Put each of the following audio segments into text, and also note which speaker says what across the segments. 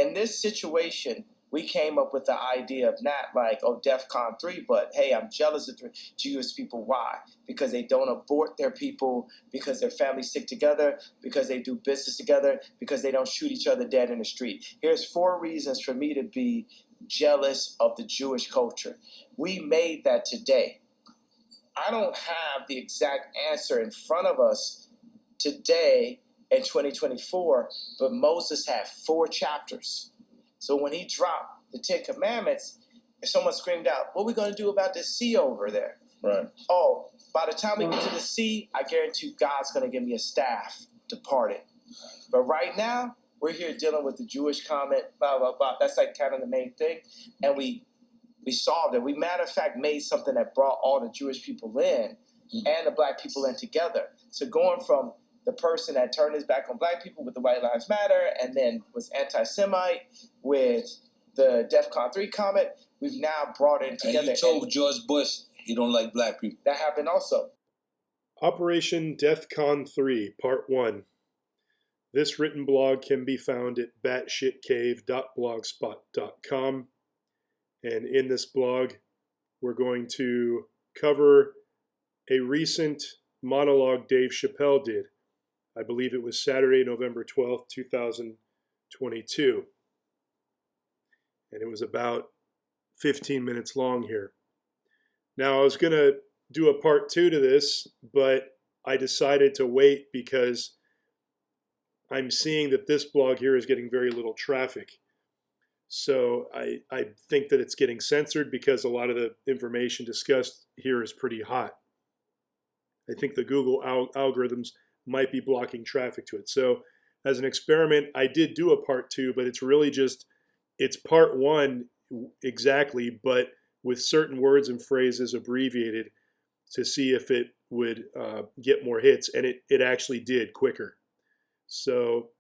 Speaker 1: in this situation, we came up with the idea of not like, oh, DEFCON 3, but hey, I'm jealous of Jewish people. Why? Because they don't abort their people, because their families stick together, because they do business together, because they don't shoot each other dead in the street. Here's 4 reasons for me to be jealous of the Jewish culture. We made that today. I don't have the exact answer in front of us today in 2024, but Moses had 4 chapters. So when he dropped the 10 Commandments, if someone screamed out, what are we going to do about this sea over there?
Speaker 2: Right.
Speaker 1: Oh, by the time we get to the sea, I guarantee you God's going to give me a staff to part it. But right now, we're here dealing with the Jewish comment, blah, blah, blah. That's like kind of the main thing. And we solved it. We, matter of fact, made something that brought all the Jewish people in and the black people in together. So going from the person that turned his back on black people with the White Lives Matter and then was anti-Semite with the DEFCON 3 comment, we've now brought it together.
Speaker 2: And he told George Bush he don't like black people.
Speaker 1: That happened also.
Speaker 3: Operation DEFCON 3, Part 1. This written blog can be found at batshitcave.blogspot.com. And in this blog, we're going to cover a recent monologue Dave Chappelle did. I believe it was Saturday, November 12th, 2022. And it was about 15 minutes long here. Now, I was going to do a part 2 to this, but I decided to wait because I'm seeing that this blog here is getting very little traffic. So I think that it's getting censored because a lot of the information discussed here is pretty hot. I think the Google algorithms might be blocking traffic to it. So as an experiment, I did do a part 2, but it's really just, it's part 1 exactly, but with certain words and phrases abbreviated to see if it would get more hits, and it actually did quicker. So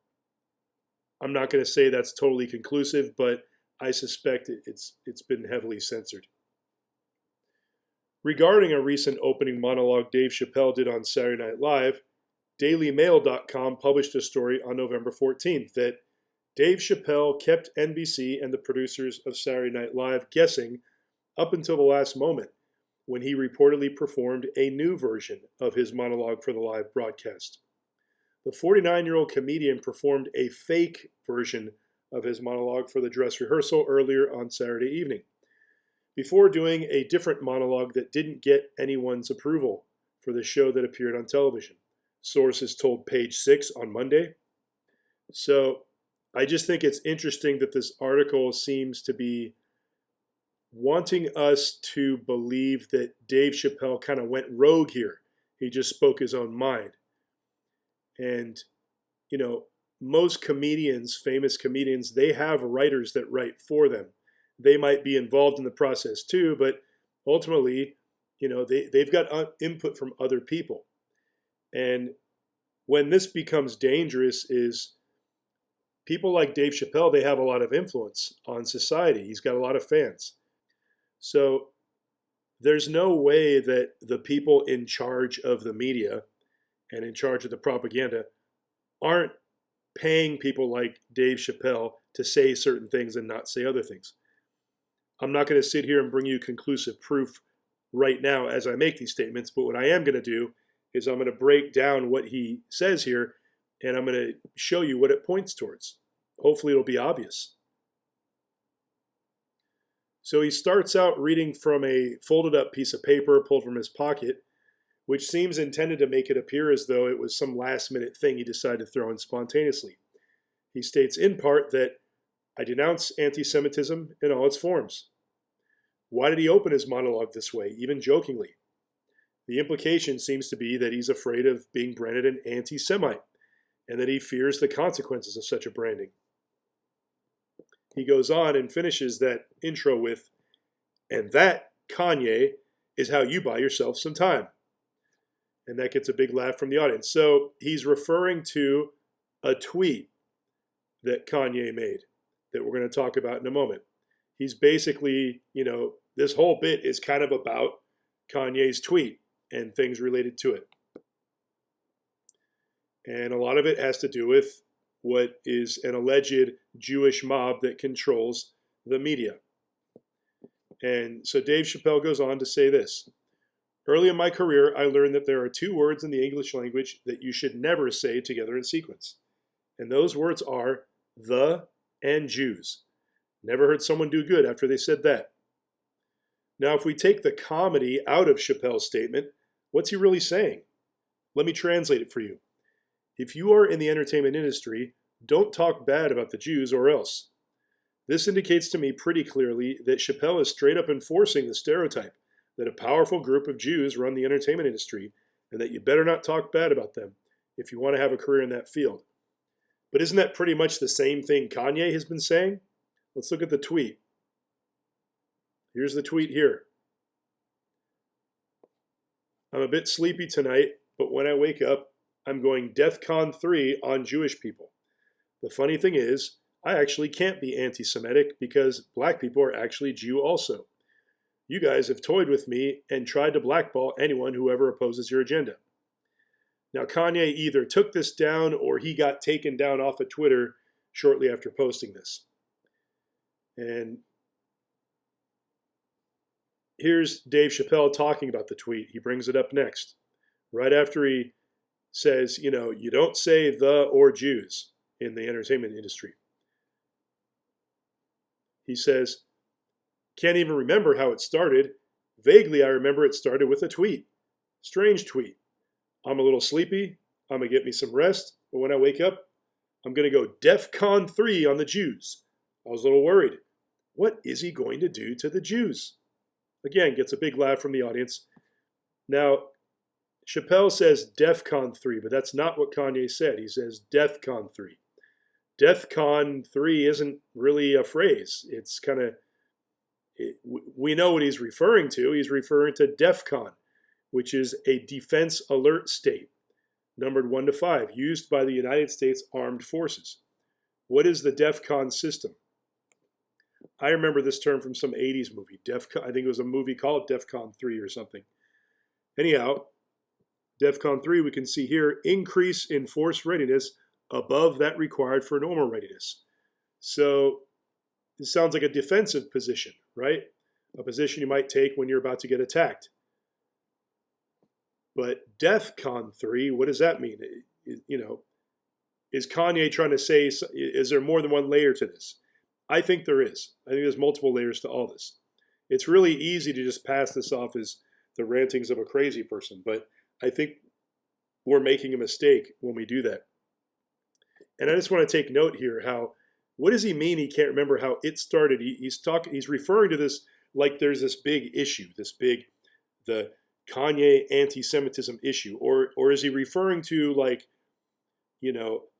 Speaker 3: I'm not going to say that's totally conclusive, but I suspect it's been heavily censored. Regarding a recent opening monologue Dave Chappelle did on Saturday Night Live, DailyMail.com published a story on November 14th that Dave Chappelle kept NBC and the producers of Saturday Night Live guessing up until the last moment when he reportedly performed a new version of his monologue for the live broadcast. The 49-year-old comedian performed a fake version of his monologue for the dress rehearsal earlier on Saturday evening, before doing a different monologue that didn't get anyone's approval for the show that appeared on television. Sources told Page 6 on Monday. So I just think it's interesting that this article seems to be wanting us to believe that Dave Chappelle kind of went rogue here. He just spoke his own mind. And, you know, most comedians, famous comedians, they have writers that write for them. They might be involved in the process too, but ultimately, you know, they've got input from other people. And when this becomes dangerous is people like Dave Chappelle, they have a lot of influence on society. He's got a lot of fans. So there's no way that the people in charge of the media and in charge of the propaganda aren't paying people like Dave Chappelle to say certain things and not say other things. I'm not going to sit here and bring you conclusive proof right now as I make these statements, but what I am going to do is I'm going to break down what he says here, and I'm going to show you what it points towards. Hopefully it'll be obvious. So he starts out reading from a folded up piece of paper pulled from his pocket, which seems intended to make it appear as though it was some last minute thing he decided to throw in spontaneously. He states in part that I denounce anti-Semitism in all its forms. Why did he open his monologue this way, even jokingly? The implication seems to be that he's afraid of being branded an anti-Semite, and that he fears the consequences of such a branding. He goes on and finishes that intro with, and that, Kanye, is how you buy yourself some time. And that gets a big laugh from the audience. So he's referring to a tweet that Kanye made that we're going to talk about in a moment. He's basically, you know, this whole bit is kind of about Kanye's tweet and things related to it. And a lot of it has to do with what is an alleged Jewish mob that controls the media. And so Dave Chappelle goes on to say this. Early in my career, I learned that there are two words in the English language that you should never say together in sequence. And those words are the and Jews. Never heard someone do good after they said that. Now, if we take the comedy out of Chappelle's statement, what's he really saying? Let me translate it for you. If you are in the entertainment industry, don't talk bad about the Jews or else. This indicates to me pretty clearly that Chappelle is straight up enforcing the stereotype that a powerful group of Jews run the entertainment industry and that you better not talk bad about them if you want to have a career in that field. But isn't that pretty much the same thing Kanye has been saying? Let's look at the tweet. Here's the tweet here. I'm a bit sleepy tonight, but when I wake up, I'm going DEFCON 3 on Jewish people. The funny thing is, I actually can't be anti-Semitic because black people are actually Jew also. You guys have toyed with me and tried to blackball anyone who ever opposes your agenda. Now, Kanye either took this down or he got taken down off of Twitter shortly after posting this. And here's Dave Chappelle talking about the tweet. He brings it up next, right after he says, you don't say the or Jews in the entertainment industry. He says, can't even remember how it started. Vaguely, I remember it started with a tweet. Strange tweet. I'm a little sleepy. I'm going to get me some rest. But when I wake up, I'm going to go DEFCON 3 on the Jews. I was a little worried. What is he going to do to the Jews? Again, gets a big laugh from the audience. Now, Chappelle says DEFCON 3, but that's not what Kanye said. He says DEFCON 3. DEFCON 3 isn't really a phrase. It's kind of, we know what he's referring to. He's referring to DEFCON, which is a defense alert state, numbered 1 to 5, used by the United States Armed Forces. What is the DEFCON system? I remember this term from some 80s movie. I think it was a movie called DEFCON 3 or something. Anyhow, DEFCON 3, we can see here, increase in force readiness above that required for normal readiness. So this sounds like a defensive position, right? A position you might take when you're about to get attacked. But DEFCON 3, what does that mean? Is Kanye trying to say, is there more than one layer to this? I think there is. I think there's multiple layers to all this. It's really easy to just pass this off as the rantings of a crazy person, but I think we're making a mistake when we do that. And I just want to take note here what does he mean he can't remember how it started? He's referring to this like there's this big issue, the Kanye anti-Semitism issue, or is he referring to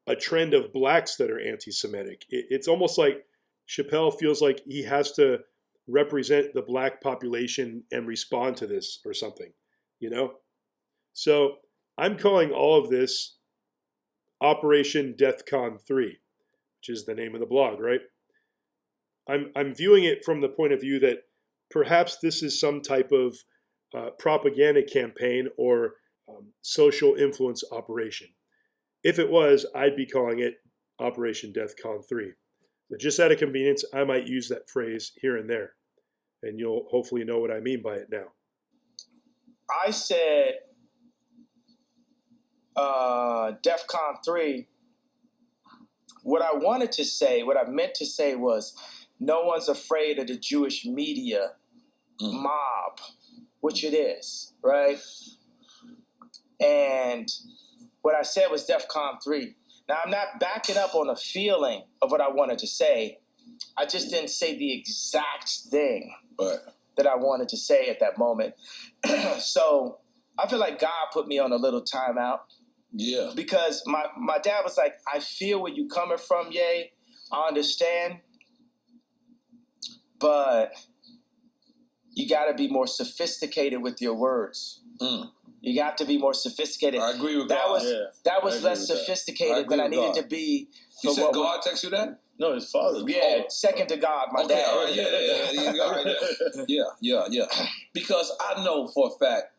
Speaker 3: a trend of blacks that are anti-Semitic? It's almost like Chappelle feels like he has to represent the black population and respond to this or something, So I'm calling all of this Operation DEFCON 3, which is the name of the blog, right? I'm viewing it from the point of view that perhaps this is some type of propaganda campaign or social influence operation. If it was, I'd be calling it Operation DEFCON 3. But just out of convenience, I might use that phrase here and there, and you'll hopefully know what I mean by it now.
Speaker 1: I said DEFCON 3. What I meant to say was, no one's afraid of the Jewish media mob, which it is, right? And what I said was DEFCON 3. Now, I'm not backing up on a feeling of what I wanted to say. I just didn't say the exact thing that I wanted to say at that moment. So I feel like God put me on a little timeout.
Speaker 2: Yeah.
Speaker 1: Because my dad was like, I feel where you coming from, Ye. I understand. But you got to be more sophisticated with your words. You got to be more sophisticated.
Speaker 2: I agree with God.
Speaker 1: That was less sophisticated than I needed to be.
Speaker 2: You said God text you that?
Speaker 4: No, his father.
Speaker 1: Yeah, second to God, my dad.
Speaker 2: All right, yeah. Because I know for a fact,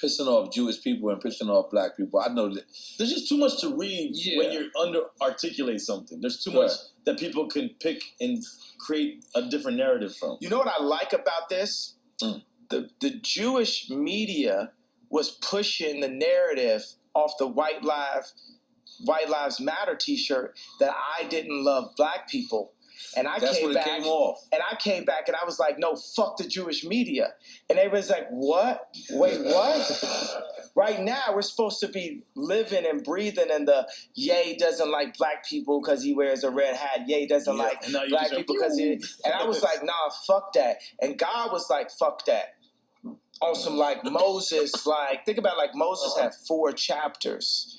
Speaker 2: pissing off Jewish people and pissing off black people. I know that.
Speaker 4: There's just too much to read when you're articulate something. There's too much that people can pick and create a different narrative from.
Speaker 1: You know what I like about this? The Jewish media was pushing the narrative off the White Lives Matter T-shirt that I didn't love black people. And
Speaker 2: That's
Speaker 1: came
Speaker 2: when
Speaker 1: back,
Speaker 2: it came off.
Speaker 1: And I came back and I was like, no, fuck the Jewish media. And everybody's like, what? Wait, what? Right now, we're supposed to be living and breathing in the Ye doesn't like black people because he wears a red hat. Ye doesn't like black people because he... And I was like, nah, fuck that. And God was like, fuck that. On some like Moses, like, think about like Moses had 4 chapters.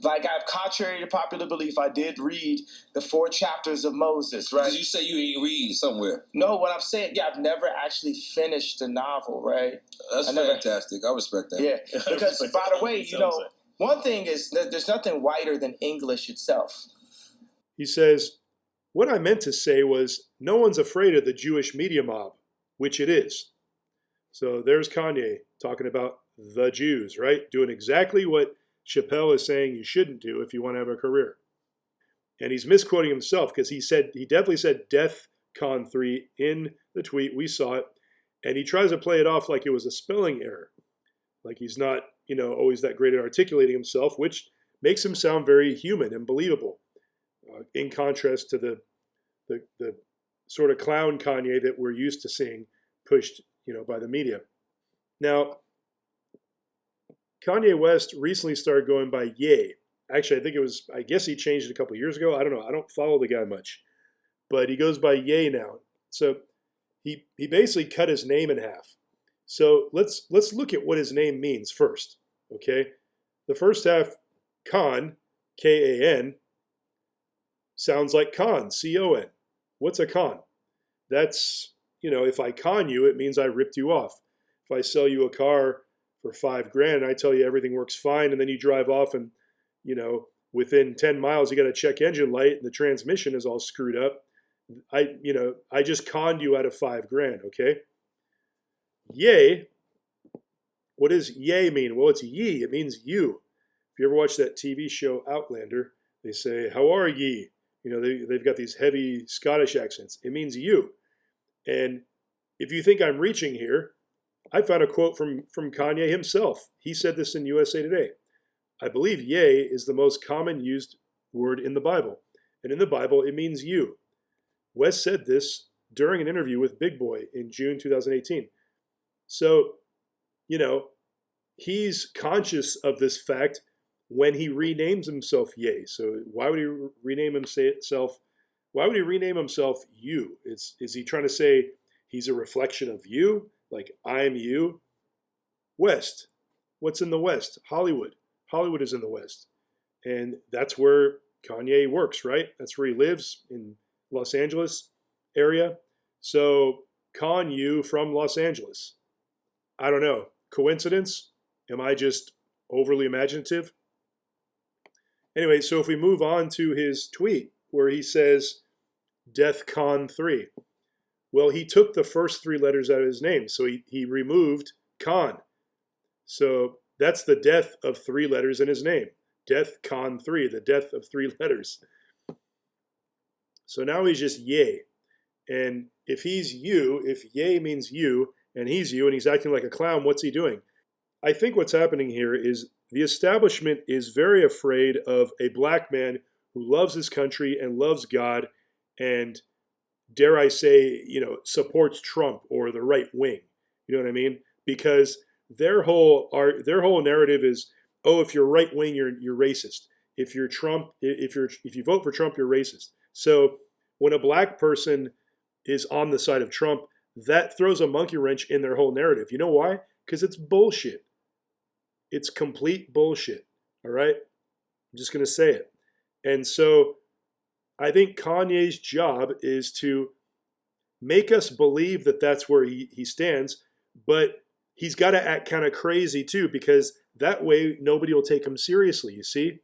Speaker 1: Like, contrary to popular belief, I did read the 4 chapters of Moses, right?
Speaker 2: Because you say you ain't read somewhere.
Speaker 1: No, what I'm saying, I've never actually finished the novel, right?
Speaker 2: That's fantastic. I respect that.
Speaker 1: Yeah, because, by the way, one thing is that there's nothing whiter than English itself.
Speaker 3: He says, what I meant to say was, no one's afraid of the Jewish media mob, which it is. So there's Kanye talking about the Jews, right? Doing exactly what Chappelle is saying you shouldn't do if you want to have a career. And he's misquoting himself because he definitely said DEFCON 3 in the tweet. We saw it. And he tries to play it off like it was a spelling error. Like he's not, always that great at articulating himself, which makes him sound very human and believable. In contrast to the sort of clown Kanye that we're used to seeing pushed, by the media. Now, Kanye West recently started going by Ye. Actually, I guess he changed it a couple years ago. I don't know. I don't follow the guy much. But he goes by Ye now. So he basically cut his name in half. So let's look at what his name means first. Okay? The first half, Khan, K-A-N, sounds like con, C-O-N. What's a con? That's, if I con you, it means I ripped you off. If I sell you a car for $5,000 and I tell you everything works fine, and then you drive off and, within 10 miles you got a check engine light and the transmission is all screwed up. I just conned you out of $5,000, okay? Ye, what does ye mean? Well, it's ye, it means you. If you ever watch that TV show Outlander, they say, how are ye? They've got these heavy Scottish accents. It means you. And if you think I'm reaching here, I found a quote from Kanye himself. He said this in USA Today. I believe ye is the most common used word in the Bible. And in the Bible, it means you. West said this during an interview with Big Boy in June 2018. So, he's conscious of this fact when he renames himself Ye. So why would he rename himself? Why would he rename himself you? Is he trying to say he's a reflection of you? Like, I'm you? West. What's in the West? Hollywood. Hollywood is in the West. And that's where Kanye works, right? That's where he lives, in Los Angeles area. So, Con you from Los Angeles. I don't know. Coincidence? Am I just overly imaginative? Anyway, so if we move on to his tweet where he says, DEFCON 3. Well, he took the first 3 letters out of his name, so he removed con. So that's the death of 3 letters in his name. DEFCON 3, the death of 3 letters. So now he's just Ye. And if he's you, if Ye means you, and he's acting like a clown, what's he doing? I think what's happening here is the establishment is very afraid of a black man who loves his country and loves God and, dare I say, supports Trump or the right wing. You know what I mean? Because their whole narrative is, oh, if you're right wing, you're racist. If you're Trump, if you vote for Trump, you're racist. So when a black person is on the side of Trump, that throws a monkey wrench in their whole narrative. You know why? Because it's bullshit. It's complete bullshit. All right? I'm just going to say it. And so I think Kanye's job is to make us believe that that's where he stands, but he's got to act kind of crazy too, because that way nobody will take him seriously, you see?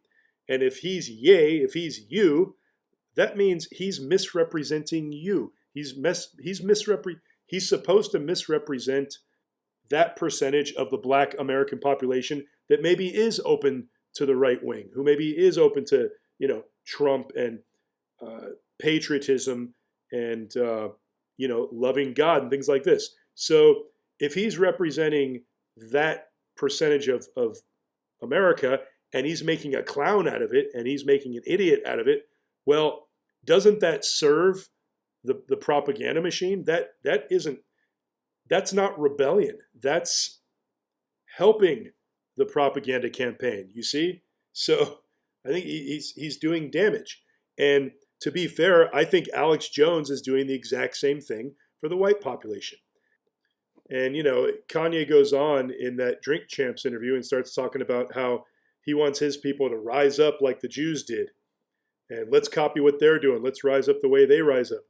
Speaker 3: And if he's Ye, if he's you, that means he's misrepresenting you. He's supposed to misrepresent that percentage of the black American population that maybe is open to the right wing, who maybe is open to, Trump and patriotism and, loving God and things like this. So if he's representing that percentage of America and he's making a clown out of it and he's making an idiot out of it, well, doesn't that serve the propaganda machine? That's not rebellion. That's helping the propaganda campaign, you see? So I think he's doing damage. And to be fair, I think Alex Jones is doing the exact same thing for the white population. And, Kanye goes on in that Drink Champs interview and starts talking about how he wants his people to rise up like the Jews did. And let's copy what they're doing. Let's rise up the way they rise up.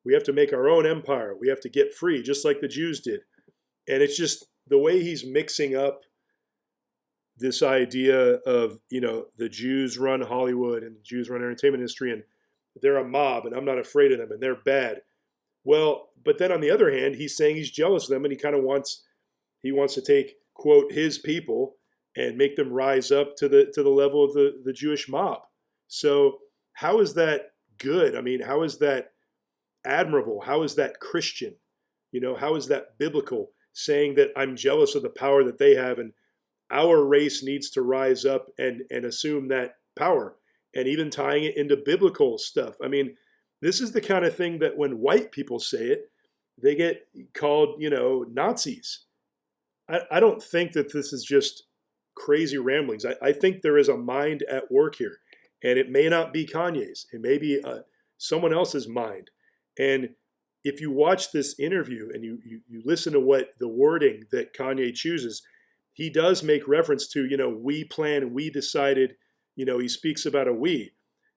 Speaker 3: We have to make our own empire. We have to get free, just like the Jews did. And it's just the way he's mixing up this idea of, the Jews run Hollywood and the Jews run entertainment industry and they're a mob and I'm not afraid of them and they're bad. Well, but then on the other hand, he's saying he's jealous of them and he wants to take, quote, his people and make them rise up to the level of the Jewish mob. So how is that good? I mean, how is that admirable? How is that Christian? How is that biblical, saying that I'm jealous of the power that they have and our race needs to rise up and assume that power, and even tying it into biblical stuff. I mean, this is the kind of thing that when white people say it, they get called, Nazis. I don't think that this is just crazy ramblings. I think there is a mind at work here, and it may not be Kanye's. It may be someone else's mind. And if you watch this interview and you listen to what the wording that Kanye chooses, he does make reference to, we planned, we decided, he speaks about a we.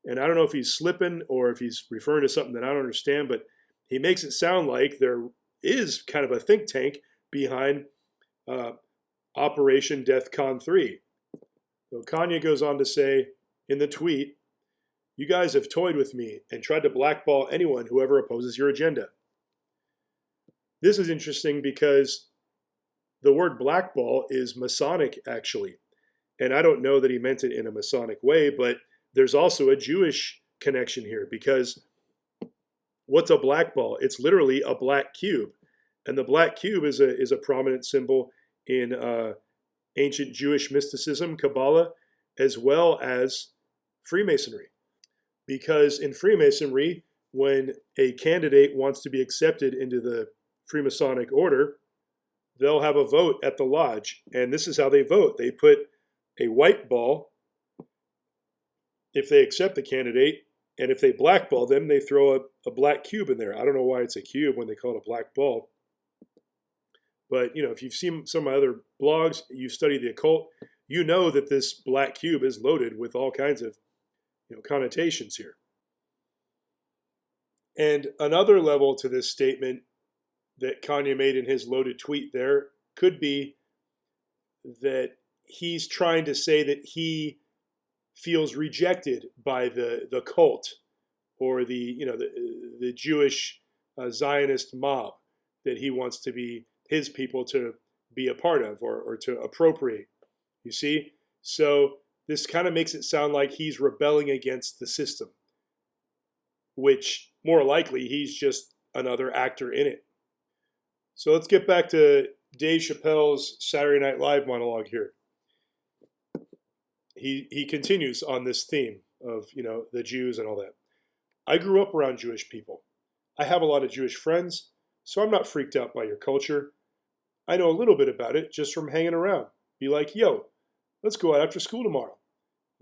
Speaker 3: And I don't know if he's slipping or if he's referring to something that I don't understand, but he makes it sound like there is kind of a think tank behind Operation DEFCON 3. So Kanye goes on to say in the tweet, "You guys have toyed with me and tried to blackball anyone who ever opposes your agenda." This is interesting because the word blackball is Masonic, actually. And I don't know that he meant it in a Masonic way, but there's also a Jewish connection here because what's a blackball? It's literally a black cube. And the black cube is a prominent symbol in ancient Jewish mysticism, Kabbalah, as well as Freemasonry. Because in Freemasonry, when a candidate wants to be accepted into the Freemasonic order, they'll have a vote at the lodge. And this is how they vote. They put a white ball if they accept the candidate, and if they blackball them, they throw a black cube in there. I don't know why it's a cube when they call it a black ball. But, if you've seen some of my other blogs, you study the occult, you know that this black cube is loaded with all kinds of, connotations here. And another level to this statement that Kanye made in his loaded tweet there could be that he's trying to say that he feels rejected by the cult or the Jewish Zionist mob that he wants to be his people to be a part of or to appropriate. You see? So this kind of makes it sound like he's rebelling against the system, which more likely he's just another actor in it. So let's get back to Dave Chappelle's Saturday Night Live monologue here. He continues on this theme of, the Jews and all that. "I grew up around Jewish people. I have a lot of Jewish friends, so I'm not freaked out by your culture. I know a little bit about it just from hanging around. Be like, yo, let's go out after school tomorrow.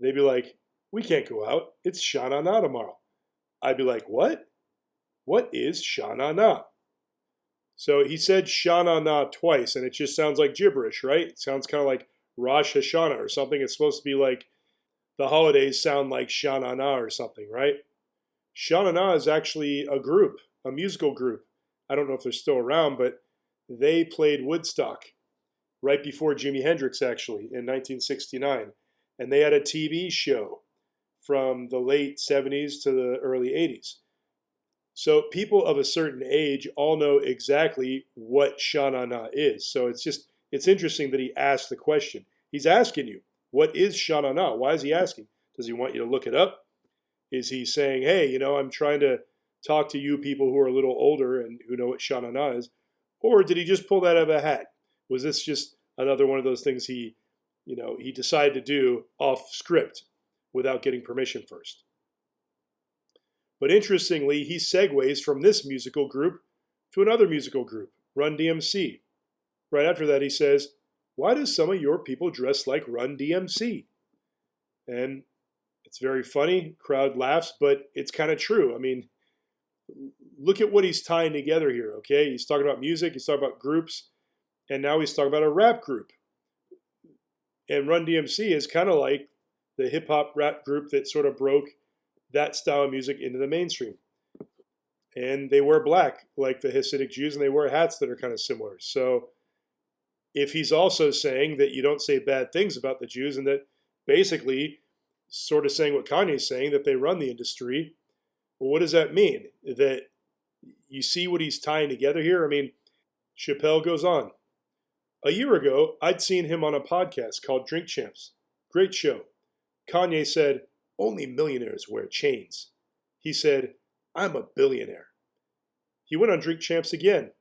Speaker 3: They'd be like, we can't go out. It's Shana Na tomorrow. I'd be like, what? What is Shana Na? So he said Shana Na twice, and it just sounds like gibberish, right? It sounds kind of like Rosh Hashanah or something. It's supposed to be like the holidays sound like Shana Na or something, right? Shana Na is actually a group, a musical group. I don't know if they're still around, but they played Woodstock right before Jimi Hendrix, actually, in 1969. And they had a TV show from the late 70s to the early 80s. So people of a certain age all know exactly what Sha Na Na is. So it's interesting that he asked the question. He's asking you, what is Sha Na Na? Why is he asking? Does he want you to look it up? Is he saying, hey, I'm trying to talk to you people who are a little older and who know what Sha Na Na is? Or did he just pull that out of a hat? Was this just another one of those things he decided to do off script without getting permission first? But interestingly, he segues from this musical group to another musical group, Run DMC. Right after that, he says, why do some of your people dress like Run DMC? And it's very funny. Crowd laughs, but it's kind of true. I mean, look at what he's tying together here, okay? He's talking about music, he's talking about groups, and now he's talking about a rap group. And Run DMC is kind of like the hip-hop rap group that sort of broke that style of music into the mainstream. And they wear black, like the Hasidic Jews, and they wear hats that are kind of similar. So if he's also saying that you don't say bad things about the Jews, and that basically sort of saying what Kanye's saying, that they run the industry, well, what does that mean? That you see what he's tying together here? I mean, Chappelle goes on. A year ago, I'd seen him on a podcast called Drink Champs. Great show. Kanye said, only millionaires wear chains. He said, I'm a billionaire. He went on Drink Champs again.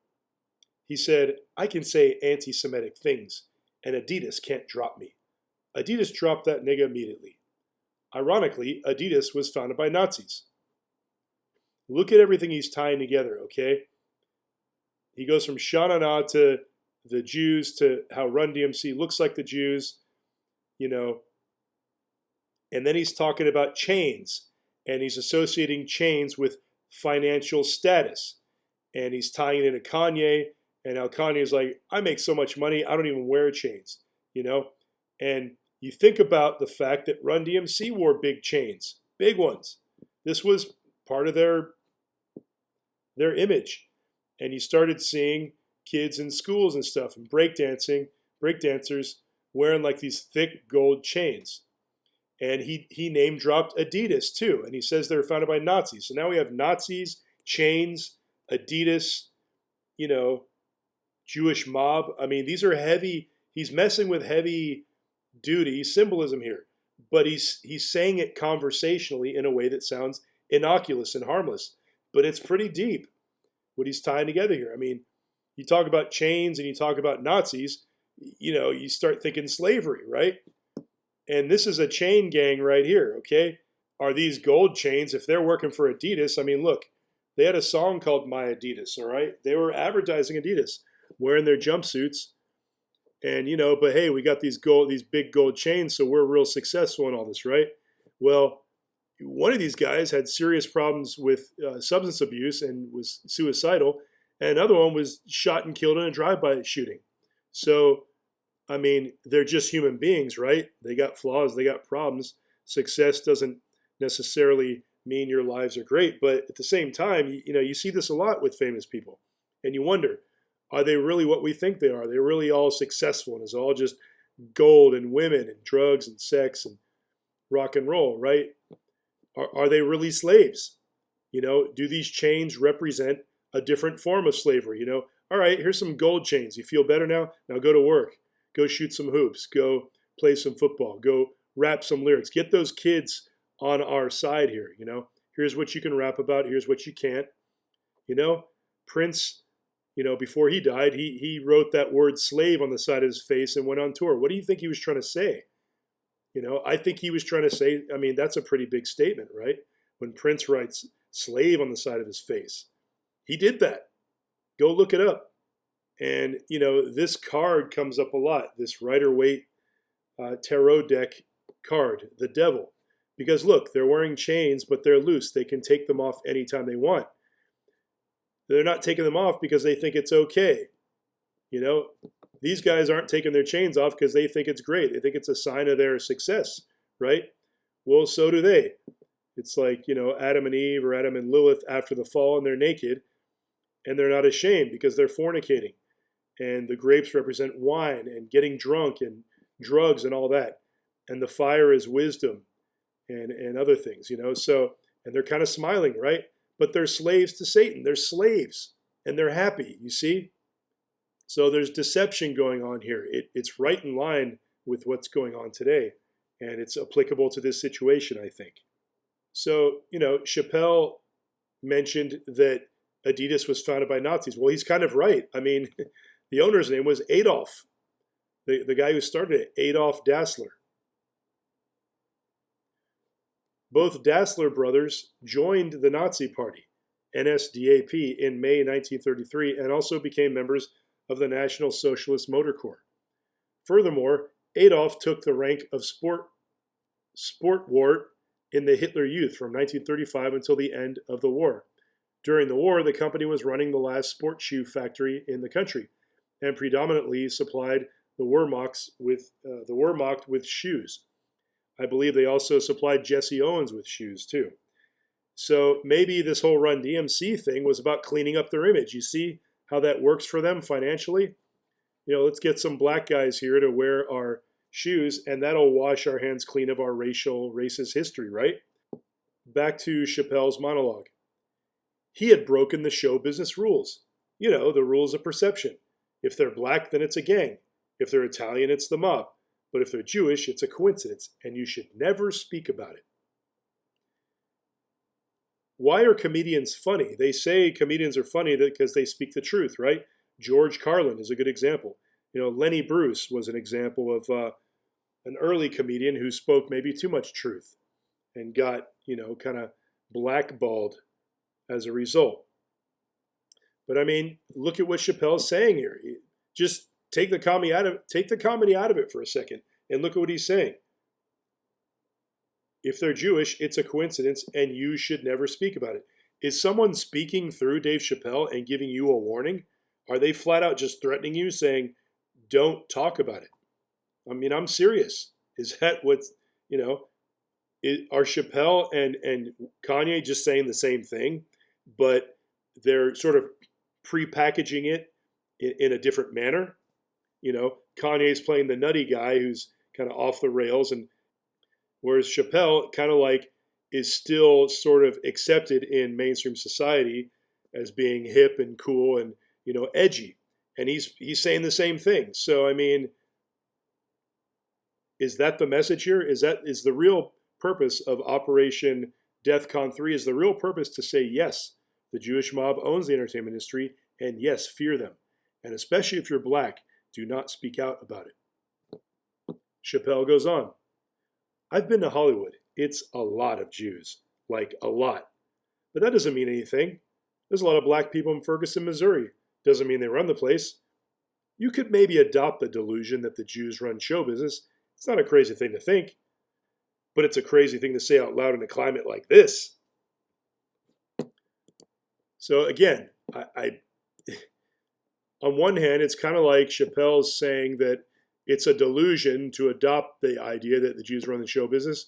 Speaker 3: He said, I can say anti-Semitic things, and Adidas can't drop me. Adidas dropped that nigga immediately. Ironically, Adidas was founded by Nazis. Look at everything he's tying together, okay? He goes from Sha Na Na to the Jews to how Run DMC looks like the Jews, and then he's talking about chains, and he's associating chains with financial status. And he's tying it into Kanye, and how Kanye is like, I make so much money, I don't even wear chains, And you think about the fact that Run DMC wore big chains, big ones. This was part of their image. And you started seeing kids in schools and stuff, and breakdancers wearing like these thick gold chains. And he name dropped Adidas too. And he says they were founded by Nazis. So now we have Nazis, chains, Adidas, Jewish mob. I mean, these are heavy. He's messing with heavy duty symbolism here. But he's saying it conversationally in a way that sounds innocuous and harmless. But it's pretty deep what he's tying together here. I mean, you talk about chains and you talk about Nazis, you start thinking slavery, right? And this is a chain gang right here, okay? Are these gold chains? If they're working for Adidas, I mean, look, they had a song called My Adidas, all right? They were advertising Adidas, wearing their jumpsuits. And, but hey, we got these big gold chains, so we're real successful in all this, right? Well, one of these guys had serious problems with substance abuse and was suicidal. And another one was shot and killed in a drive-by shooting. So, I mean, they're just human beings, right? They got flaws, they got problems. Success doesn't necessarily mean your lives are great. But at the same time, you see this a lot with famous people. And you wonder, are they really what we think they are? They're really all successful, and it's all just gold and women and drugs and sex and rock and roll, right? Are they really slaves? Do these chains represent a different form of slavery? All right, here's some gold chains. You feel better now? Now go to work. Go shoot some hoops. Go play some football. Go rap some lyrics. Get those kids on our side here. Here's what you can rap about. Here's what you can't. Prince, before he died, he wrote that word slave on the side of his face and went on tour. What do you think he was trying to say? I think he was trying to say, I mean, that's a pretty big statement, right? When Prince writes slave on the side of his face. He did that. Go look it up. And, this card comes up a lot, this Rider-Waite tarot deck card, the devil. Because look, they're wearing chains, but they're loose. They can take them off anytime they want. They're not taking them off because they think it's okay. These guys aren't taking their chains off because they think it's great. They think it's a sign of their success, right? Well, so do they. It's like, Adam and Eve or Adam and Lilith after the fall, and they're naked, and they're not ashamed because they're fornicating. And the grapes represent wine and getting drunk and drugs and all that. And the fire is wisdom and other things, So, and they're kind of smiling, right? but they're slaves to Satan. They're slaves, and they're happy, you see? So there's deception going on here. It's right in line with what's going on today, and it's applicable to this situation, I think. So, Chappelle mentioned that Adidas was founded by Nazis. Well, he's kind of right. I mean, the owner's name was Adolf, the guy who started it, Adolf Dassler. Both Dassler brothers joined the Nazi Party, NSDAP, in May 1933 and also became members of the National Socialist Motor Corps. Furthermore, Adolf took the rank of Sportwart in the Hitler Youth from 1935 until the end of the war. During the war, the company was running the last sports shoe factory in the country and predominantly supplied the Wehrmacht with shoes. I believe they also supplied Jesse Owens with shoes too. So maybe this whole Run DMC thing was about cleaning up their image. You see how that works for them financially? Let's get some black guys here to wear our shoes, and that'll wash our hands clean of our racist history, right? Back to Chappelle's monologue. He had broken the show business rules. The rules of perception. If they're black, then it's a gang. If they're Italian, it's the mob. But if they're Jewish, it's a coincidence, and you should never speak about it. Why are comedians funny? They say comedians are funny because they speak the truth, right? George Carlin is a good example. Lenny Bruce was an example of an early comedian who spoke maybe too much truth and got, kind of blackballed as a result. But I mean, look at what Chappelle's saying here. Just take the comedy out of it for a second and look at what he's saying. If they're Jewish, it's a coincidence and you should never speak about it. Is someone speaking through Dave Chappelle and giving you a warning? Are they flat out just threatening you, saying, don't talk about it? I mean, I'm serious. Is that what, are Chappelle and Kanye just saying the same thing, but they're sort of pre-packaging it in a different manner? Kanye's playing the nutty guy who's kind of off the rails, and whereas Chappelle kind of like is still sort of accepted in mainstream society as being hip and cool and, edgy. And he's saying the same thing. So, I mean, is that the message here? Is the real purpose of Operation DEFCON 3 is the real purpose to say, yes, the Jewish mob owns the entertainment industry, and yes, fear them. And especially if you're black, do not speak out about it. Chappelle goes on. I've been to Hollywood. It's a lot of Jews. Like, a lot. But that doesn't mean anything. There's a lot of black people in Ferguson, Missouri. Doesn't mean they run the place. You could maybe adopt the delusion that the Jews run show business. It's not a crazy thing to think. But it's a crazy thing to say out loud in a climate like this. So again, I on one hand, it's kind of like Chappelle's saying that it's a delusion to adopt the idea that the Jews run the show business.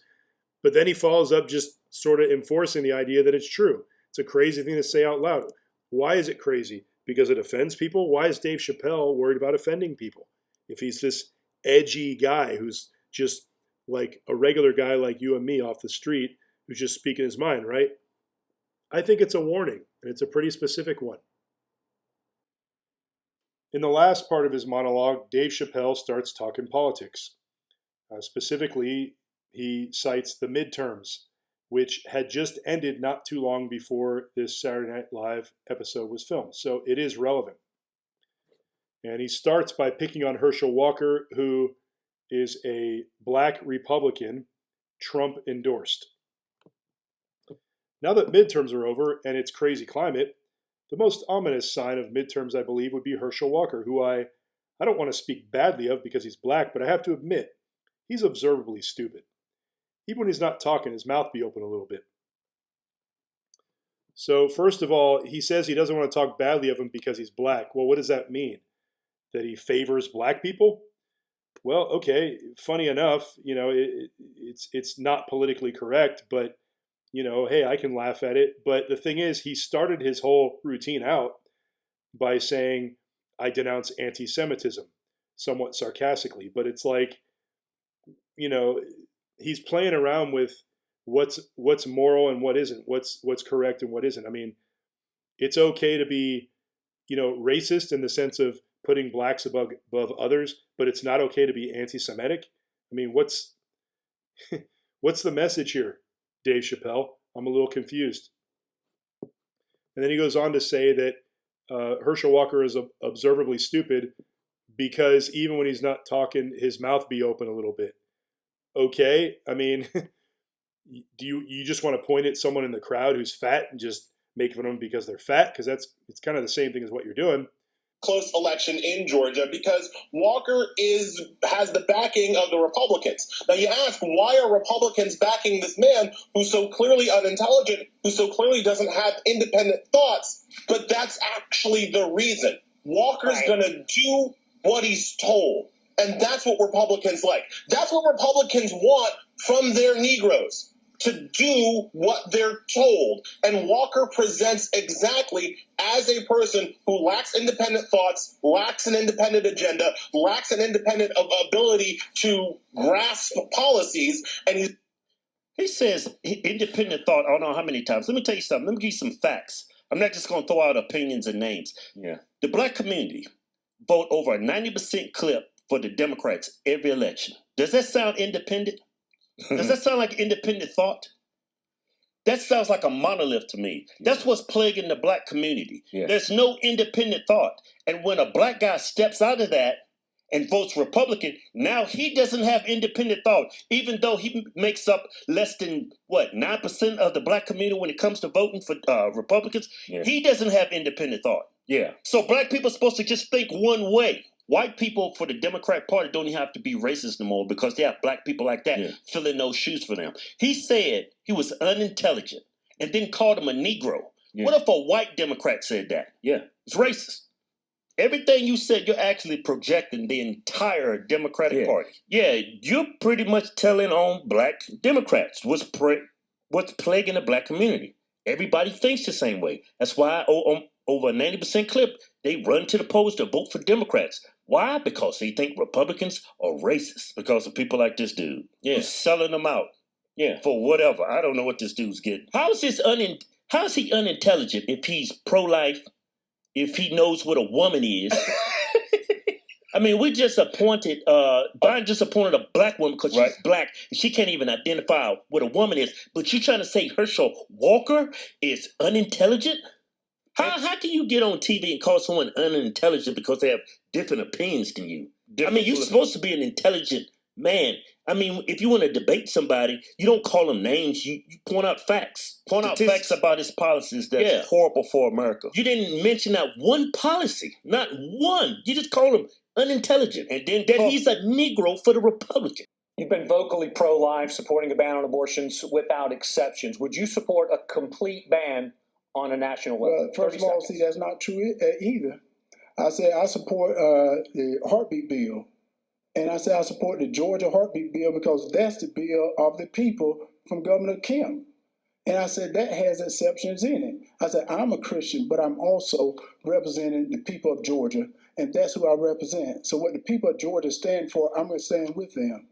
Speaker 3: But then he follows up just sort of enforcing the idea that it's true. It's a crazy thing to say out loud. Why is it crazy? Because it offends people? Why is Dave Chappelle worried about offending people? If he's this edgy guy who's just like a regular guy like you and me off the street who's just speaking his mind, right? I think it's a warning, and it's a pretty specific one. In the last part of his monologue, Dave Chappelle starts talking politics. Specifically, he cites the midterms, which had just ended not too long before this Saturday Night Live episode was filmed. So it is relevant. And he starts by picking on Herschel Walker, who is a black Republican Trump endorsed. Now that midterms are over and it's crazy climate, the most ominous sign of midterms, I believe, would be Herschel Walker, who I don't want to speak badly of because he's black, but I have to admit, he's observably stupid. Even when he's not talking, his mouth be open a little bit. So first of all, he says he doesn't want to talk badly of him because he's black. Well, what does that mean? That he favors black people? Well, okay, funny enough, it's not politically correct, but hey, I can laugh at it. But the thing is, he started his whole routine out by saying, I denounce anti-Semitism, somewhat sarcastically. But it's like, he's playing around with what's moral and what isn't, what's correct and what isn't. I mean, it's okay to be, racist in the sense of putting blacks above others, but it's not okay to be anti-Semitic. I mean, what's the message here, Dave Chappelle? I'm a little confused. And then he goes on to say that Herschel Walker is observably stupid because even when he's not talking, his mouth be open a little bit. Okay, I mean, do you just want to point at someone in the crowd who's fat and just make fun of them because they're fat? Because it's kind of the same thing as what you're doing.
Speaker 5: Close election in Georgia because Walker has the backing of the Republicans. Now you ask, why are Republicans backing this man who's so clearly unintelligent, who so clearly doesn't have independent thoughts? But that's actually the reason. Walker's going to do what he's told. And that's what Republicans like. That's what Republicans want from their Negroes, to do what they're told. And Walker presents exactly as a person who lacks independent thoughts, lacks an independent agenda, lacks an independent ability to grasp policies. And
Speaker 6: he says independent thought, I don't know how many times. Let me tell you something. Let me give you some facts. I'm not just going to throw out opinions and names. Yeah. The black community vote over a 90% clip for the Democrats every election. Does that sound independent? Does that sound like independent thought? That sounds like a monolith to me. That's what's plaguing the black community. Yeah. There's no independent thought. And when a black guy steps out of that and votes Republican, now he doesn't have independent thought, even though he makes up less than, 9% of the black community when it comes to voting for Republicans. Yeah. He doesn't have independent thought. Yeah. So black people are supposed to just think one way. White people for the Democrat Party don't even have to be racist no more because they have black people like that filling those shoes for them. He said he was unintelligent and then called him a Negro. Yeah. What if a white Democrat said that? Yeah. It's racist. Everything you said, you're actually projecting the entire Democratic Party. Yeah, you're pretty much telling on black Democrats what's plaguing the black community. Everybody thinks the same way. That's why over a 90% clip, they run to the polls to vote for Democrats. Why? Because they think Republicans are racist. Because of people like this dude. Yeah. Who's selling them out. Yeah. For whatever. I don't know what this dude's getting. How is he unintelligent if he's pro-life, if he knows what a woman is? I mean, we just appointed, Biden just appointed a black woman because she's black. And she can't even identify what a woman is. But you're trying to say Herschel Walker is unintelligent? How can you get on TV and call someone unintelligent because they have different opinions than you? I mean, you're supposed to be an intelligent man. I mean, if you want to debate somebody, you don't call them names. You point out facts. Point out facts about his policies that's horrible for America. You didn't mention that one policy. Not one. You just call him unintelligent. And then that he's a Negro for the Republican.
Speaker 7: You've been vocally pro-life, supporting a ban on abortions without exceptions. Would you support a complete ban on a national level?
Speaker 8: Well, first of all, see, that's not true either. I said I support the heartbeat bill. And I said I support the Georgia heartbeat bill because that's the bill of the people from Governor Kemp. And I said that has exceptions in it. I said I'm a Christian, but I'm also representing the people of Georgia, and that's who I represent. So what the people of Georgia stand for, I'm going to stand with them.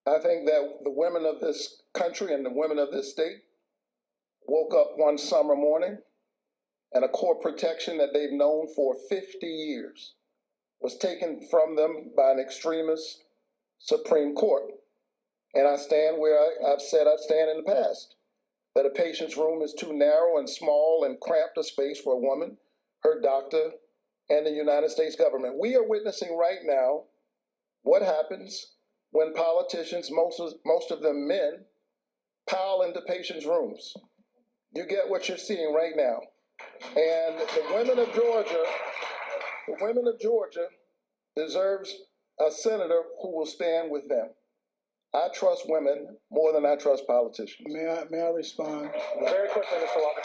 Speaker 9: I think that the women of this country and the women of this state woke up one summer morning and a core protection that they've known for 50 years was taken from them by an extremist Supreme Court. And I stand where I've said I'd stand in the past, that a patient's room is too narrow and small and cramped a space for a woman, her doctor, and the United States government. We are witnessing right now what happens when politicians, most of them men, pile into patients' rooms. You get what you're seeing right now. And the women of Georgia deserves a senator who will stand with them. I trust women more than I trust politicians.
Speaker 8: May I respond?
Speaker 7: Very quickly, Mr. Walker.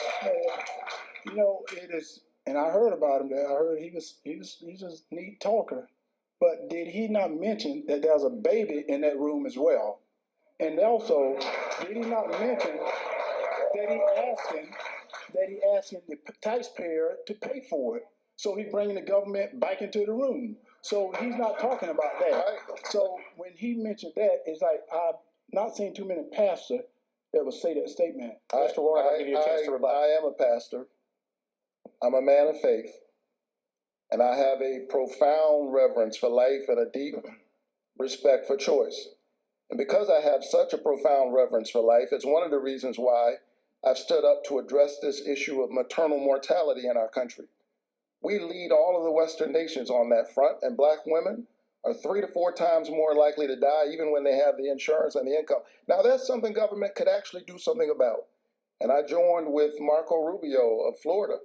Speaker 8: You know, it is, and I heard about him there. I heard he's a neat talker. But did he not mention that there's a baby in that room as well? And also, did he not mention that he asking the taxpayer to pay for it? So he's bringing the government back into the room. So he's not talking about that. So when he mentioned that, it's like I've not seen too many pastors that would say that statement.
Speaker 7: Mr. Warnock, I'll give you a chance to rebut.
Speaker 9: I am a pastor. I'm a man of faith. And I have a profound reverence for life and a deep respect for choice. And because I have such a profound reverence for life, it's one of the reasons why I've stood up to address this issue of maternal mortality in our country. We lead all of the Western nations on that front, and Black women are 3 to 4 times more likely to die even when they have the insurance and the income. Now, that's something government could actually do something about. And I joined with Marco Rubio of Florida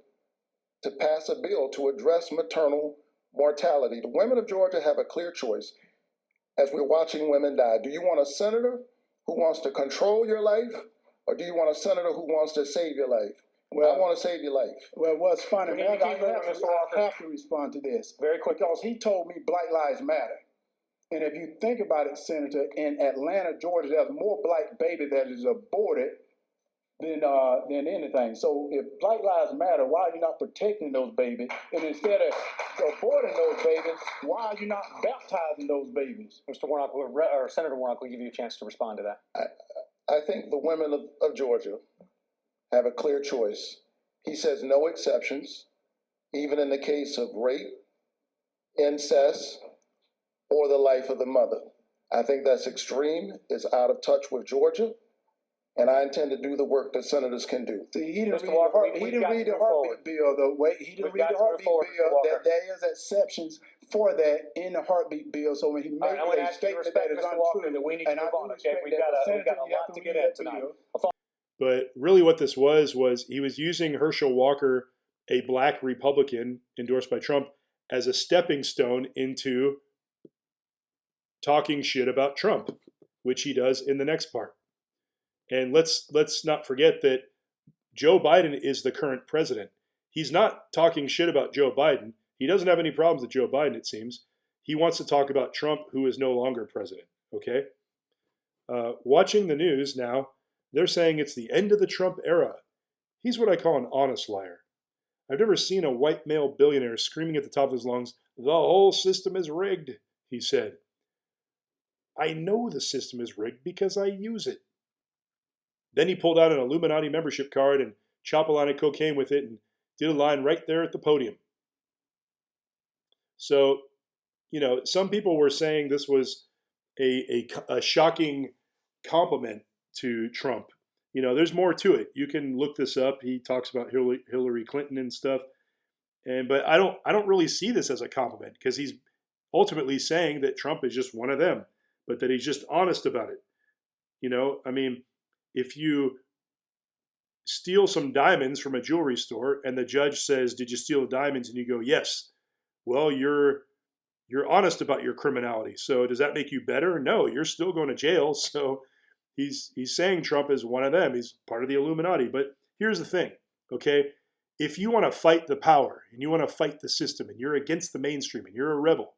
Speaker 9: to pass a bill to address maternal mortality. The women of Georgia have a clear choice as we're watching women die. Do you want a senator who wants to control your life, or do you want a senator who wants to save your life? Well, I want to save your life.
Speaker 8: Well, what's funny,
Speaker 7: We
Speaker 8: man,
Speaker 7: need to keep moving, Mr. Walker.
Speaker 8: I have to respond to this.
Speaker 7: Very quick.
Speaker 8: Because he told me Black Lives Matter. And if you think about it, Senator, in Atlanta, Georgia, there's more Black baby that is aborted than anything. So if Black Lives Matter, why are you not protecting those babies? And instead of aborting those babies, why are you not baptizing those babies?
Speaker 7: Mr. Warnock, or Senator Warnock, will give you a chance to respond to that.
Speaker 9: I think the women of Georgia have a clear choice. He says no exceptions, even in the case of rape, incest, or the life of the mother. I think that's extreme, it's out of touch with Georgia, and I intend to do the work that senators can do.
Speaker 8: See, he didn't read the heartbeat bill the way he didn't read the heartbeat bill. That there is exceptions for that in the heartbeat bill. So when he made a statement that is untrue,
Speaker 7: that we need to move on. Okay, we've got a lot to get in tonight.
Speaker 3: But really what this was he was using Herschel Walker, a Black Republican endorsed by Trump, as a stepping stone into talking shit about Trump, which he does in the next part. And let's not forget that Joe Biden is the current president. He's not talking shit about Joe Biden. He doesn't have any problems with Joe Biden, it seems. He wants to talk about Trump, who is no longer president, okay? Watching the news now, they're saying it's the end of the Trump era. He's what I call an honest liar. I've never seen a white male billionaire screaming at the top of his lungs, "The whole system is rigged," he said. I know the system is rigged because I use it. Then he pulled out an Illuminati membership card and chopped a line of cocaine with it and did a line right there at the podium. So, some people were saying this was a shocking compliment to Trump. There's more to it. You can look this up. He talks about Hillary Clinton and stuff. But I don't really see this as a compliment because he's ultimately saying that Trump is just one of them, but that he's just honest about it. If you steal some diamonds from a jewelry store and the judge says, "Did you steal the diamonds?" and you go, "Yes," well, you're honest about your criminality. So does that make you better? No, you're still going to jail. So he's saying Trump is one of them. He's part of the Illuminati. But here's the thing, okay? If you want to fight the power and you want to fight the system and you're against the mainstream and you're a rebel,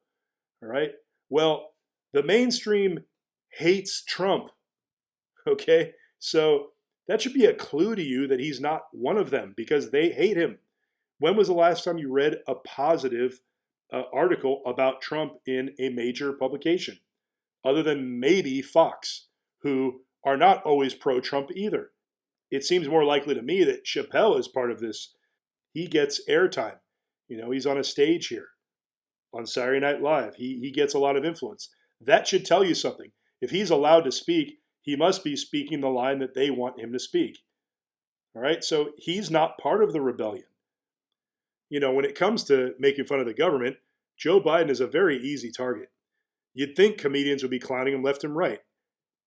Speaker 3: all right? Well, the mainstream hates Trump, okay? So that should be a clue to you that he's not one of them because they hate him. When was the last time you read a positive article about Trump in a major publication? Other than maybe Fox, who are not always pro-Trump either. It seems more likely to me that Chappelle is part of this. He gets airtime. He's on a stage here on Saturday Night Live. He gets a lot of influence. That should tell you something. If he's allowed to speak, he must be speaking the line that they want him to speak. All right? So he's not part of the rebellion. When it comes to making fun of the government, Joe Biden is a very easy target. You'd think comedians would be clowning him left and right.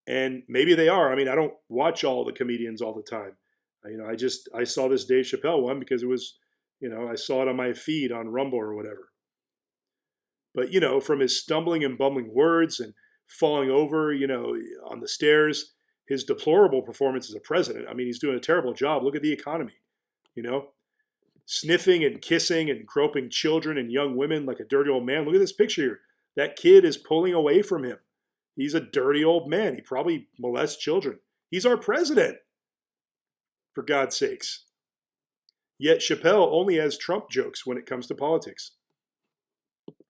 Speaker 3: And maybe they are. I don't watch all the comedians all the time. I saw this Dave Chappelle one because it was, I saw it on my feed on Rumble or whatever. But, from his stumbling and bumbling words and falling over, on the stairs, his deplorable performance as a president. He's doing a terrible job. Look at the economy, sniffing and kissing and groping children and young women like a dirty old man. Look at this picture here. That kid is pulling away from him. He's a dirty old man. He probably molests children. He's our president, for God's sakes. Yet Chappelle only has Trump jokes when it comes to politics.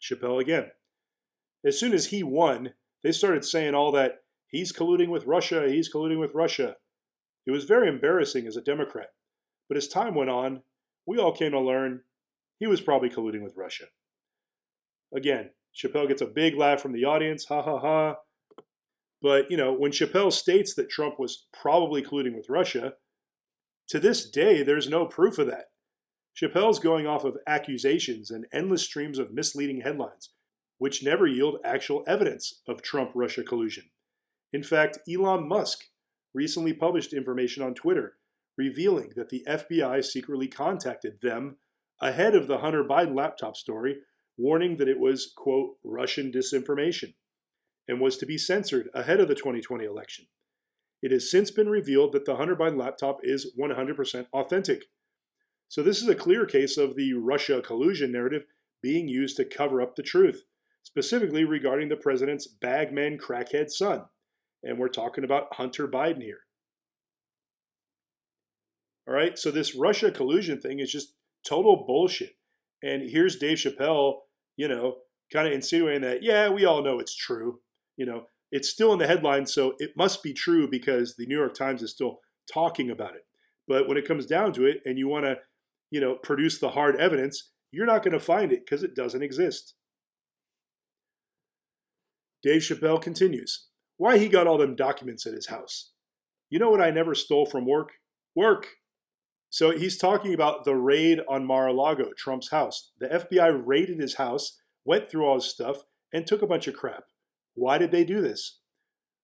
Speaker 3: Chappelle again. As soon as he won, they started saying all that he's colluding with Russia, he's colluding with Russia. It was very embarrassing as a Democrat, but as time went on, we all came to learn he was probably colluding with Russia. Again, Chappelle gets a big laugh from the audience, ha ha ha. But, when Chappelle states that Trump was probably colluding with Russia, to this day, there's no proof of that. Chappelle's going off of accusations and endless streams of misleading headlines, which never yield actual evidence of Trump-Russia collusion. In fact, Elon Musk recently published information on Twitter revealing that the FBI secretly contacted them ahead of the Hunter Biden laptop story, warning that it was, quote, Russian disinformation, and was to be censored ahead of the 2020 election. It has since been revealed that the Hunter Biden laptop is 100% authentic. So this is a clear case of the Russia collusion narrative being used to cover up the truth, specifically regarding the president's bagman crackhead son. And we're talking about Hunter Biden here. All right, so this Russia collusion thing is just total bullshit. And here's Dave Chappelle, kind of insinuating that, yeah, we all know it's true. It's still in the headlines, so it must be true because the New York Times is still talking about it. But when it comes down to it and you want to, produce the hard evidence, you're not going to find it because it doesn't exist. Dave Chappelle continues, why he got all them documents at his house. You know what I never stole from work? Work. So he's talking about the raid on Mar-a-Lago, Trump's house. The FBI raided his house, went through all his stuff, and took a bunch of crap. Why did they do this?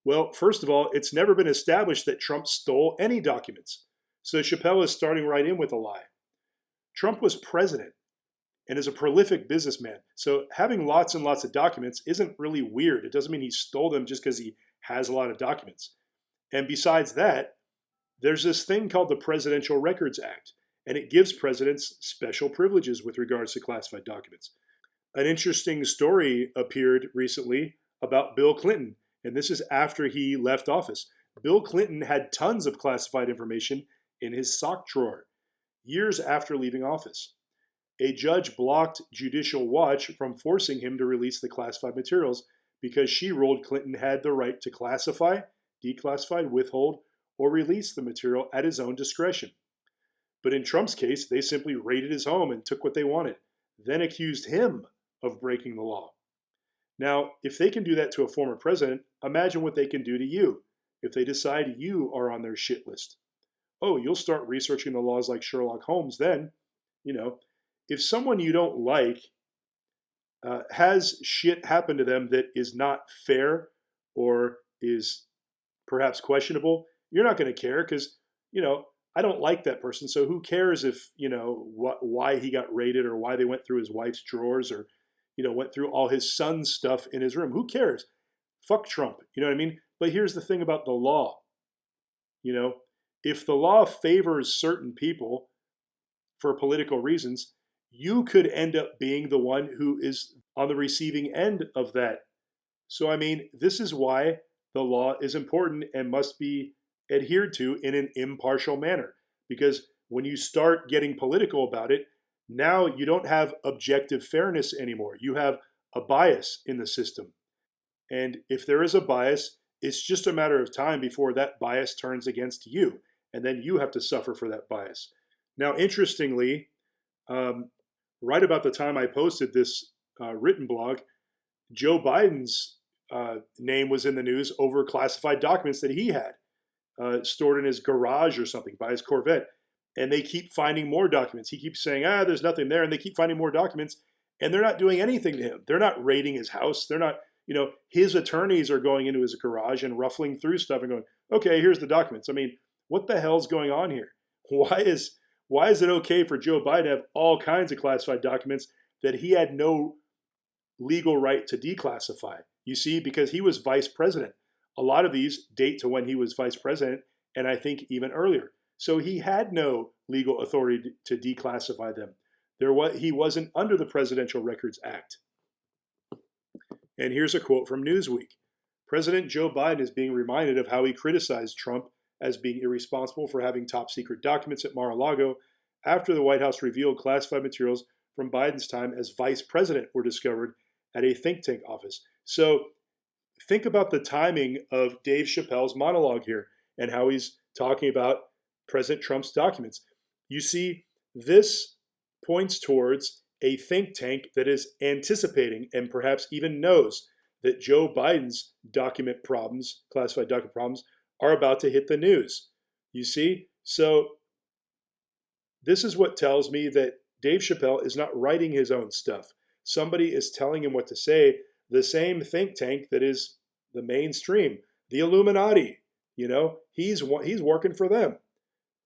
Speaker 3: Well, first of all, it's never been established that Trump stole any documents. So Chappelle is starting right in with a lie. Trump was president and is a prolific businessman. So having lots and lots of documents isn't really weird. It doesn't mean he stole them just because he has a lot of documents. And besides that, there's this thing called the Presidential Records Act, and it gives presidents special privileges with regards to classified documents. An interesting story appeared recently about Bill Clinton, and this is after he left office. Bill Clinton had tons of classified information in his sock drawer years after leaving office. A judge blocked Judicial Watch from forcing him to release the classified materials because she ruled Clinton had the right to classify, declassify, withhold, or release the material at his own discretion. But in Trump's case, they simply raided his home and took what they wanted, then accused him of breaking the law. Now, if they can do that to a former president, imagine what they can do to you if they decide you are on their shit list. Oh, you'll start researching the laws like Sherlock Holmes then. If someone you don't like has shit happen to them that is not fair or is perhaps questionable, you're not going to care because, I don't like that person. So who cares if, why he got raided or why they went through his wife's drawers or, went through all his son's stuff in his room. Who cares? Fuck Trump. You know what I mean? But here's the thing about the law. If the law favors certain people for political reasons, you could end up being the one who is on the receiving end of that. So, this is why the law is important and must be adhered to in an impartial manner. Because when you start getting political about it, now you don't have objective fairness anymore. You have a bias in the system. And if there is a bias, it's just a matter of time before that bias turns against you. And then you have to suffer for that bias. Now, interestingly, right about the time I posted this written blog, Joe Biden's name was in the news over classified documents that he had stored in his garage or something by his Corvette. And they keep finding more documents. He keeps saying, there's nothing there. And they keep finding more documents. And they're not doing anything to him. They're not raiding his house. They're not, his attorneys are going into his garage and ruffling through stuff and going, okay, here's the documents. What the hell's going on here? Why is it okay for Joe Biden to have all kinds of classified documents that he had no legal right to declassify? You see, because he was vice president. A lot of these date to when he was vice president, and I think even earlier. So he had no legal authority to declassify them. He wasn't under the Presidential Records Act. And here's a quote from Newsweek. President Joe Biden is being reminded of how he criticized Trump as being irresponsible for having top secret documents at Mar-a-Lago after the White House revealed classified materials from Biden's time as vice president were discovered at a think tank office. So think about the timing of Dave Chappelle's monologue here and how he's talking about President Trump's documents. You see, this points towards a think tank that is anticipating and perhaps even knows that Joe Biden's document problems, classified document problems, are about to hit the news. You see? So this is what tells me that Dave Chappelle is not writing his own stuff. Somebody is telling him what to say, the same think tank that is the mainstream, the Illuminati. He's working for them.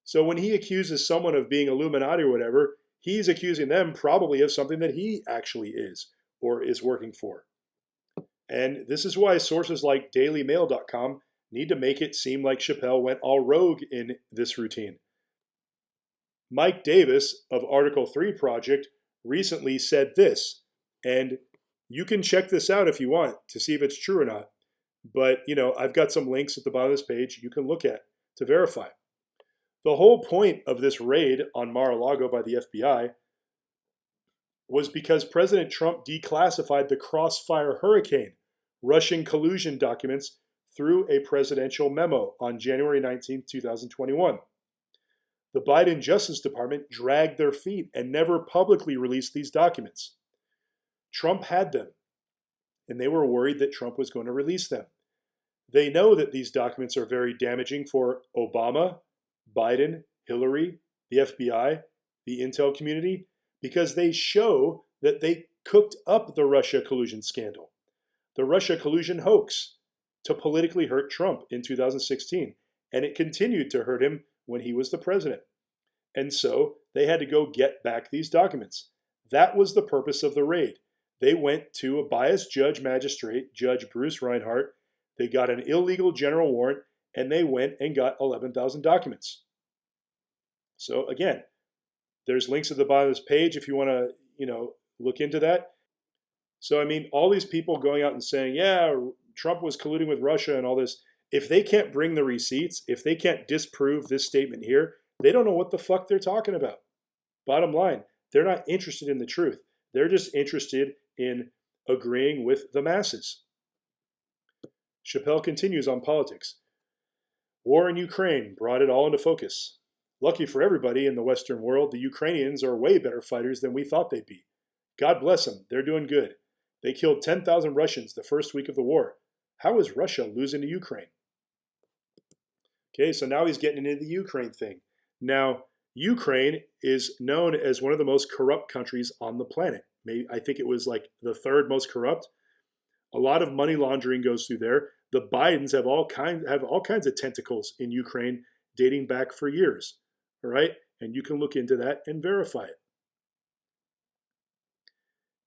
Speaker 3: So when he accuses someone of being Illuminati or whatever, he's accusing them probably of something that he actually is or is working for. And this is why sources like dailymail.com need to make it seem like Chappelle went all rogue in this routine. Mike Davis of Article 3 Project recently said this, and you can check this out if you want to see if it's true or not. But, I've got some links at the bottom of this page you can look at to verify. The whole point of this raid on Mar-a-Lago by the FBI was because President Trump declassified the Crossfire Hurricane Russian collusion documents through a presidential memo on January 19, 2021. The Biden Justice Department dragged their feet and never publicly released these documents. Trump had them, and they were worried that Trump was going to release them. They know that these documents are very damaging for Obama, Biden, Hillary, the FBI, the intel community, because they show that they cooked up the Russia collusion scandal, the Russia collusion hoax, to politically hurt Trump in 2016. And it continued to hurt him when he was the president. And so they had to go get back these documents. That was the purpose of the raid. They went to a biased judge magistrate, Judge Bruce Reinhart. They got an illegal general warrant, and they went and got 11,000 documents. So again, there's links at the bottom of this page if you want to, look into that. So, all these people going out and saying, yeah, Trump was colluding with Russia and all this, if they can't bring the receipts, if they can't disprove this statement here, they don't know what the fuck they're talking about. Bottom line, they're not interested in the truth. They're just interested in agreeing with the masses. Chappelle continues on politics. War in Ukraine brought it all into focus. Lucky for everybody in the Western world, the Ukrainians are way better fighters than we thought they'd be. God bless them. They're doing good. They killed 10,000 Russians the first week of the war. How is Russia losing to Ukraine? Okay, so now he's getting into the Ukraine thing. Now, Ukraine is known as one of the most corrupt countries on the planet. I think it was like the third most corrupt. A lot of money laundering goes through there. The Bidens have all kinds of tentacles in Ukraine dating back for years. All right? And you can look into that and verify it.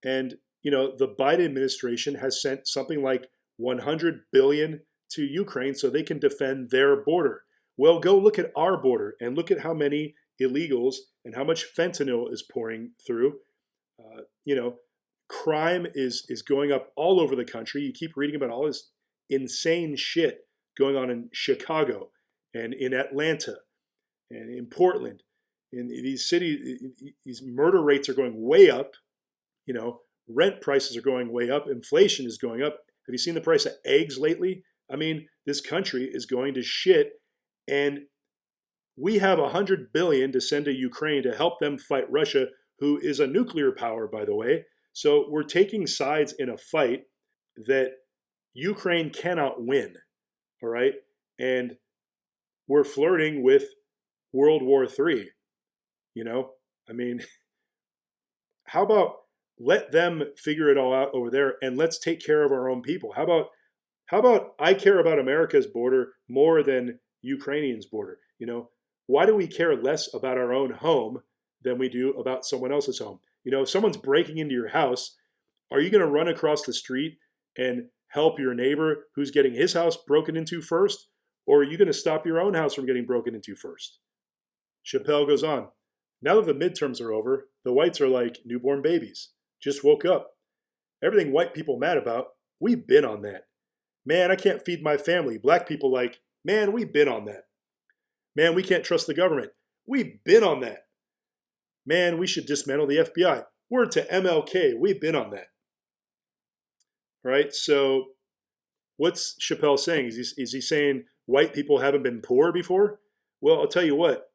Speaker 3: And, the Biden administration has sent something like $100 billion to Ukraine so they can defend their border. Well, go look at our border and look at how many illegals and how much fentanyl is pouring through. Crime is going up all over the country. You keep reading about all this insane shit going on in Chicago and in Atlanta and in Portland. In these cities, these murder rates are going way up. Rent prices are going way up. Inflation is going up. Have you seen the price of eggs lately? This country is going to shit, and we have $100 billion to send to Ukraine to help them fight Russia, who is a nuclear power, by the way. So we're taking sides in a fight that Ukraine cannot win, all right? And we're flirting with World War III, how about let them figure it all out over there and let's take care of our own people? How about I care about America's border more than Ukrainians' border? Why do we care less about our own home than we do about someone else's home? If someone's breaking into your house, are you going to run across the street and help your neighbor who's getting his house broken into first? Or are you going to stop your own house from getting broken into first? Chappelle goes on. Now that the midterms are over, the whites are like newborn babies. Just woke up. Everything white people mad about, we've been on that. Man, I can't feed my family. Black people like, man, we've been on that. Man, we can't trust the government. We've been on that. Man, we should dismantle the FBI. Word to MLK, we've been on that. Right? So what's Chappelle saying? Is he saying white people haven't been poor before? Well, I'll tell you what.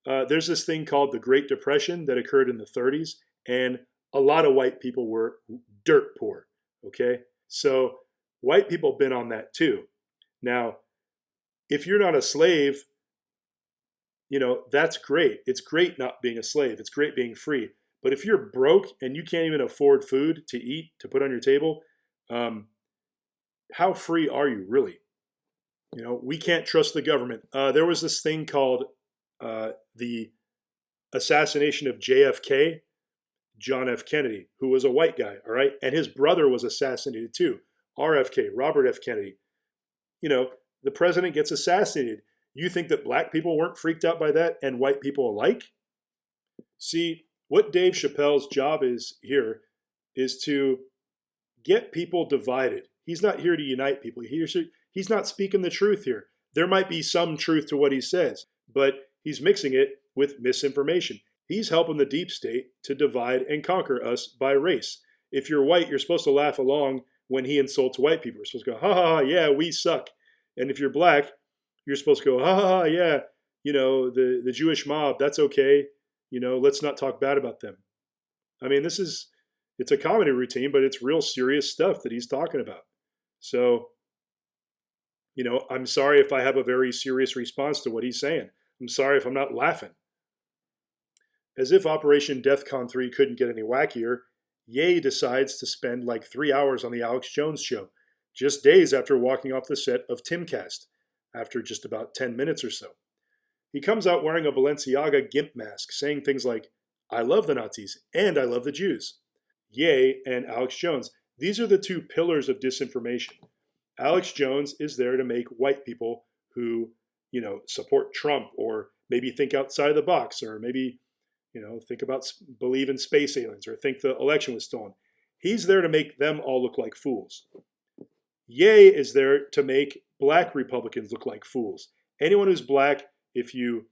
Speaker 3: There's this thing called the Great Depression that occurred in the 30s, and a lot of white people were dirt poor. Okay, so white people been on that too. Now, if you're not a slave, that's great. It's great not being a slave. It's great being free. But if you're broke and you can't even afford food to eat, to put on your table, how free are you really? We can't trust the government. There was this thing called the assassination of JFK, John F. Kennedy, who was a white guy, all right? And his brother was assassinated too, RFK, Robert F. Kennedy. The president gets assassinated. You think that black people weren't freaked out by that and white people alike? See, what Dave Chappelle's job is here is to get people divided. He's not here to unite people. He's not speaking the truth here. There might be some truth to what he says, but he's mixing it with misinformation. He's helping the deep state to divide and conquer us by race. If you're white, you're supposed to laugh along when he insults white people. You're supposed to go, ha ha ha, yeah, we suck. And if you're black, you're supposed to go, ha ha ha, yeah, the Jewish mob, that's okay. Let's not talk bad about them. I mean, it's a comedy routine, but it's real serious stuff that he's talking about. So, I'm sorry if I have a very serious response to what he's saying. I'm sorry if I'm not laughing. As if Operation DEFCON 3 couldn't get any wackier, Ye decides to spend like 3 hours on the Alex Jones show, just days after walking off the set of Timcast, after just about 10 minutes or so. He comes out wearing a Balenciaga gimp mask, saying things like, I love the Nazis and I love the Jews. Ye and Alex Jones, these are the two pillars of disinformation. Alex Jones is there to make white people who, support Trump or maybe think outside of the box or maybe, believe in space aliens or think the election was stolen. He's there to make them all look like fools. Ye is there to make black Republicans look like fools. Anyone who's black, if you,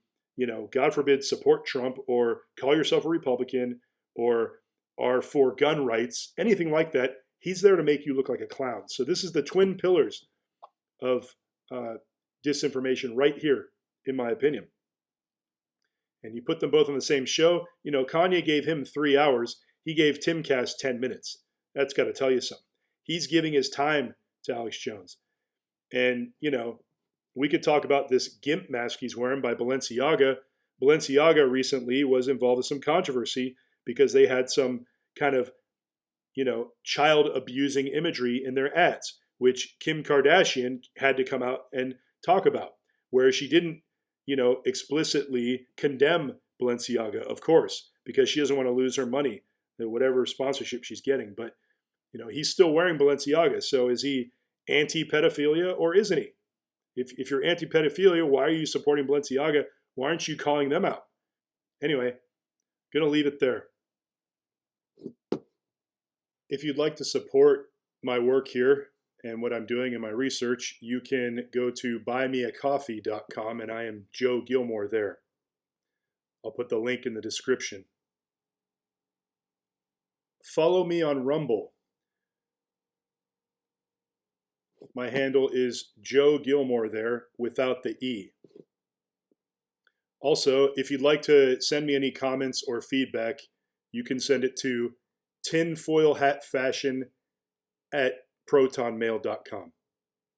Speaker 3: God forbid, support Trump or call yourself a Republican or are for gun rights, anything like that, he's there to make you look like a clown. So this is the twin pillars of disinformation right here, in my opinion. And you put them both on the same show. Kanye gave him 3 hours. He gave Timcast 10 minutes. That's got to tell you something. He's giving his time to Alex Jones. And, we could talk about this gimp mask he's wearing by Balenciaga. Balenciaga recently was involved in some controversy because they had some kind of, child abusing imagery in their ads, which Kim Kardashian had to come out and talk about, where she didn't, explicitly condemn Balenciaga, of course, because she doesn't want to lose her money, whatever sponsorship she's getting. But, he's still wearing Balenciaga. So is he anti-pedophilia or isn't he? If you're anti-pedophilia, why are you supporting Balenciaga? Why aren't you calling them out? Anyway, going to leave it there. If you'd like to support my work here and what I'm doing in my research, you can go to buymeacoffee.com, and I am Joe Gilmore there. I'll put the link in the description. Follow me on Rumble. My handle is Joe Gilmore there without the E. Also, if you'd like to send me any comments or feedback, you can send it to tinfoilhatfashion@protonmail.com.